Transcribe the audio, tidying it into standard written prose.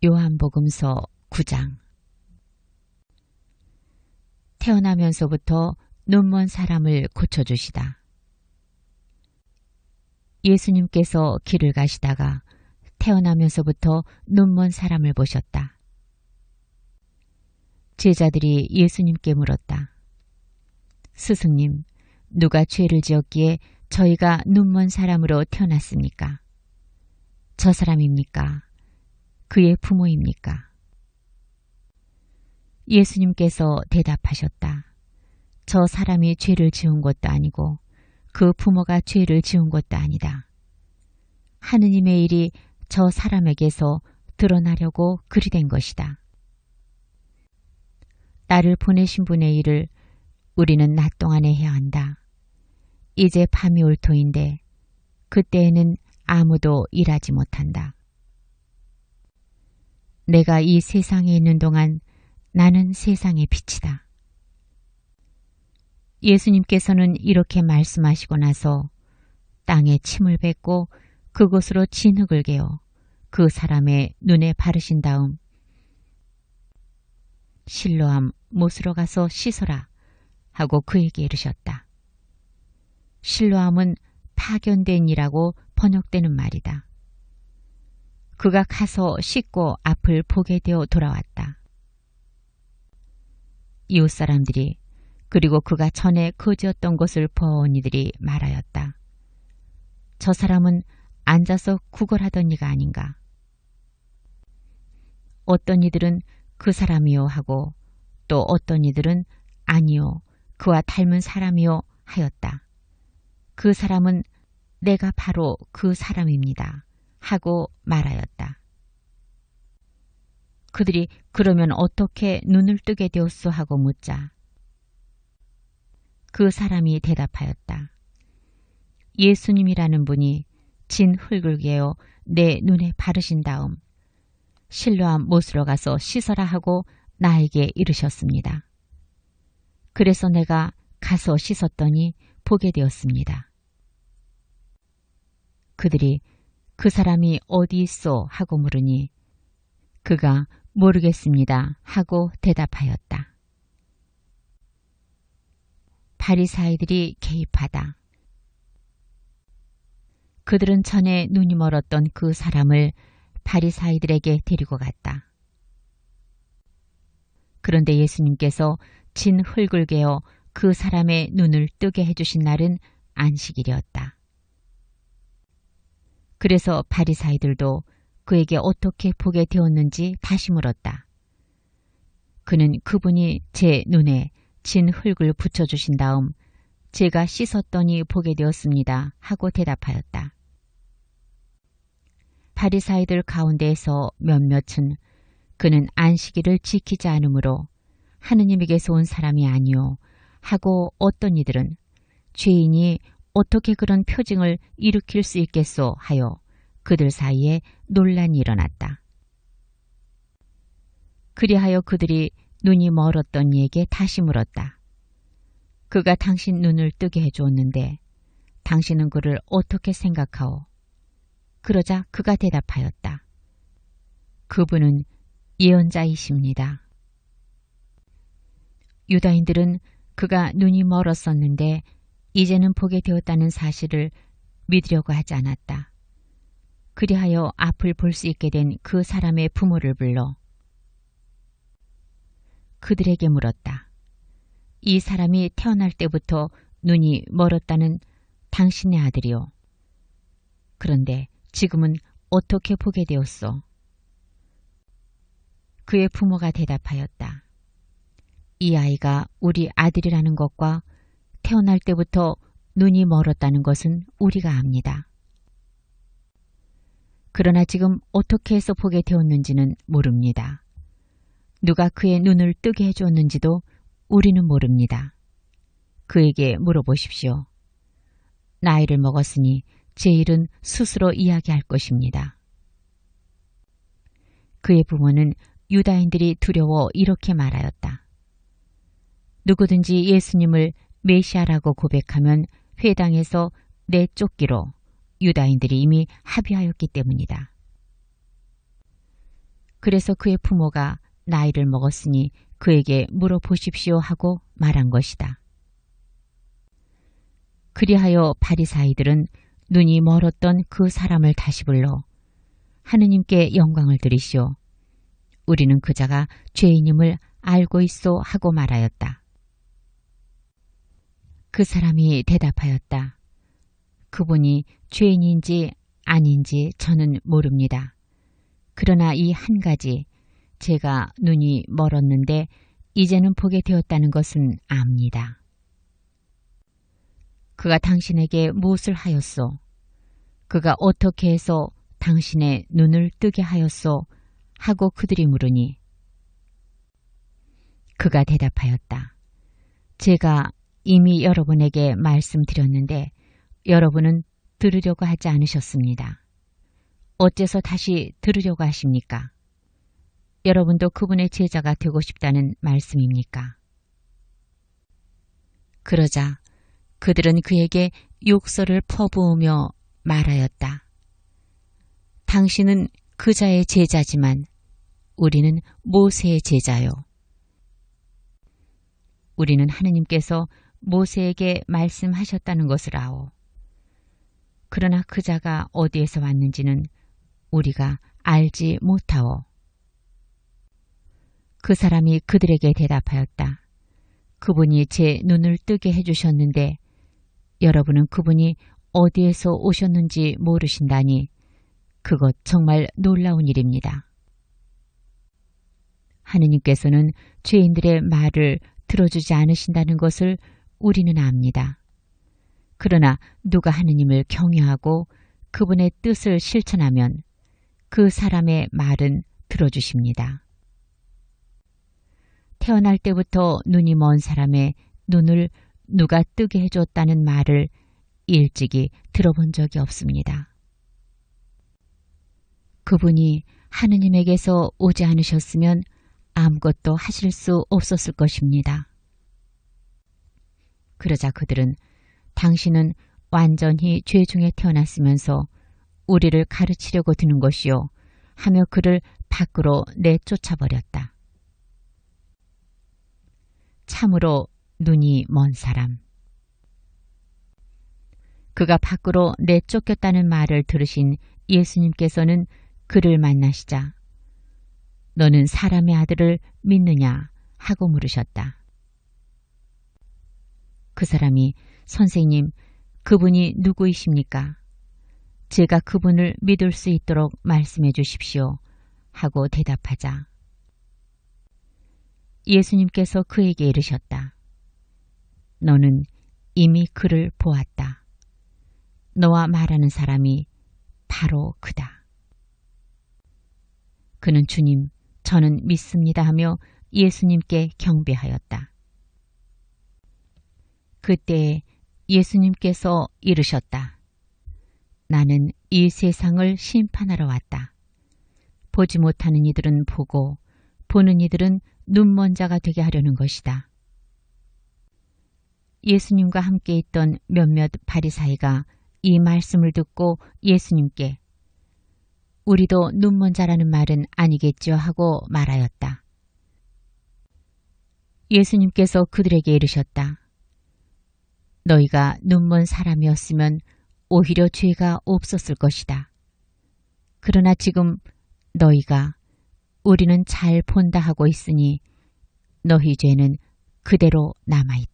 요한복음서 9장. 태어나면서부터 눈먼 사람을 고쳐주시다. 예수님께서 길을 가시다가 태어나면서부터 눈먼 사람을 보셨다. 제자들이 예수님께 물었다. 스승님, 누가 죄를 지었기에 저희가 눈먼 사람으로 태어났습니까? 저 사람입니까? 그의 부모입니까? 예수님께서 대답하셨다. 저 사람이 죄를 지은 것도 아니고 그 부모가 죄를 지은 것도 아니다. 하느님의 일이 저 사람에게서 드러나려고 그리 된 것이다. 나를 보내신 분의 일을 우리는 낮 동안에 해야 한다. 이제 밤이 올 터인데 그때에는 아무도 일하지 못한다. 내가 이 세상에 있는 동안 나는 세상의 빛이다. 예수님께서는 이렇게 말씀하시고 나서 땅에 침을 뱉고 그곳으로 진흙을 개어 그 사람의 눈에 바르신 다음 실로암 못으로 가서 씻어라 하고 그에게 이르셨다. 실로암은 파견된 이라고 번역되는 말이다. 그가 가서 씻고 앞을 보게 되어 돌아왔다. 이웃 사람들이 그리고 그가 전에 거지였던 것을 본 이들이 말하였다. 저 사람은 앉아서 구걸하던 이가 아닌가. 어떤 이들은 그 사람이요 하고 또 어떤 이들은 아니요 그와 닮은 사람이요 하였다. 그 사람은 내가 바로 그 사람입니다 하고 말하였다. 그들이 그러면 어떻게 눈을 뜨게 되었소 하고 묻자 그 사람이 대답하였다. 예수님이라는 분이 진 흙을 개어 내 눈에 바르신 다음 실로암 못으로 가서 씻어라 하고 나에게 이르셨습니다. 그래서 내가 가서 씻었더니 보게 되었습니다. 그들이 그 사람이 어디 있소 하고 물으니 그가 모르겠습니다 하고 대답하였다. 바리사이들이 개입하다. 그들은 전에 눈이 멀었던 그 사람을 바리사이들에게 데리고 갔다. 그런데 예수님께서 진 흙을 개어 그 사람의 눈을 뜨게 해주신 날은 안식일이었다. 그래서 바리사이들도 그에게 어떻게 보게 되었는지 다시 물었다. 그는 그분이 제 눈에 진 흙을 붙여주신 다음 제가 씻었더니 보게 되었습니다 하고 대답하였다. 바리사이들 가운데에서 몇몇은 그는 안식일을 지키지 않으므로 하느님에게서 온 사람이 아니요 하고 어떤 이들은 죄인이 어떻게 그런 표징을 일으킬 수 있겠소 하여 그들 사이에 논란이 일어났다. 그리하여 그들이 눈이 멀었던 이에게 다시 물었다. 그가 당신 눈을 뜨게 해주었는데 당신은 그를 어떻게 생각하오? 그러자 그가 대답하였다. 그분은 예언자이십니다. 유다인들은 그가 눈이 멀었었는데 이제는 보게 되었다는 사실을 믿으려고 하지 않았다. 그리하여 앞을 볼 수 있게 된 그 사람의 부모를 불러 그들에게 물었다. 이 사람이 태어날 때부터 눈이 멀었다는 당신의 아들이요. 그런데 지금은 어떻게 보게 되었소? 그의 부모가 대답하였다. 이 아이가 우리 아들이라는 것과 태어날 때부터 눈이 멀었다는 것은 우리가 압니다. 그러나 지금 어떻게 해서 보게 되었는지는 모릅니다. 누가 그의 눈을 뜨게 해주었는지도 우리는 모릅니다. 그에게 물어보십시오. 나이를 먹었으니 제 일은 스스로 이야기할 것입니다. 그의 부모는 유다인들이 두려워 이렇게 말하였다. 누구든지 예수님을 메시아라고 고백하면 회당에서 내쫓기로 유다인들이 이미 합의하였기 때문이다. 그래서 그의 부모가 나이를 먹었으니 그에게 물어보십시오 하고 말한 것이다. 그리하여 바리사이들은 눈이 멀었던 그 사람을 다시 불러 하느님께 영광을 드리시오. 우리는 그자가 죄인임을 알고 있소 하고 말하였다. 그 사람이 대답하였다. 그분이 죄인인지 아닌지 저는 모릅니다. 그러나 이 한 가지, 제가 눈이 멀었는데 이제는 보게 되었다는 것은 압니다. 그가 당신에게 무엇을 하였소? 그가 어떻게 해서 당신의 눈을 뜨게 하였소? 하고 그들이 물으니 그가 대답하였다. 제가 이미 여러분에게 말씀드렸는데 여러분은 들으려고 하지 않으셨습니다. 어째서 다시 들으려고 하십니까? 여러분도 그분의 제자가 되고 싶다는 말씀입니까? 그러자 그들은 그에게 욕설을 퍼부으며 말하였다. 당신은 그자의 제자지만 우리는 모세의 제자요. 우리는 하느님께서 모세에게 말씀하셨다는 것을 아오. 그러나 그자가 어디에서 왔는지는 우리가 알지 못하오. 그 사람이 그들에게 대답하였다. 그분이 제 눈을 뜨게 해주셨는데 여러분은 그분이 어디에서 오셨는지 모르신다니 그것 정말 놀라운 일입니다. 하느님께서는 죄인들의 말을 들어주지 않으신다는 것을 우리는 압니다. 그러나 누가 하느님을 경외하고 그분의 뜻을 실천하면 그 사람의 말은 들어주십니다. 태어날 때부터 눈이 먼 사람의 눈을 누가 뜨게 해줬다는 말을 일찍이 들어본 적이 없습니다. 그분이 하느님에게서 오지 않으셨으면 아무것도 하실 수 없었을 것입니다. 그러자 그들은 당신은 완전히 죄 중에 태어났으면서 우리를 가르치려고 드는 것이요 하며 그를 밖으로 내쫓아버렸다. 참으로 눈이 먼 사람. 그가 밖으로 내쫓겼다는 말을 들으신 예수님께서는 그를 만나시자 너는 사람의 아들을 믿느냐 하고 물으셨다. 그 사람이 선생님, 그분이 누구이십니까? 제가 그분을 믿을 수 있도록 말씀해 주십시오 하고 대답하자 예수님께서 그에게 이르셨다. 너는 이미 그를 보았다. 너와 말하는 사람이 바로 그다. 그는 주님, 저는 믿습니다 하며 예수님께 경배하였다. 그때 예수님께서 이르셨다. 나는 이 세상을 심판하러 왔다. 보지 못하는 이들은 보고 보는 이들은 눈먼 자가 되게 하려는 것이다. 예수님과 함께 있던 몇몇 바리사이가 이 말씀을 듣고 예수님께 우리도 눈먼 자라는 말은 아니겠죠 하고 말하였다. 예수님께서 그들에게 이르셨다. 너희가 눈먼 사람이었으면 오히려 죄가 없었을 것이다. 그러나 지금 너희가 우리는 잘 본다 하고 있으니 너희 죄는 그대로 남아있다.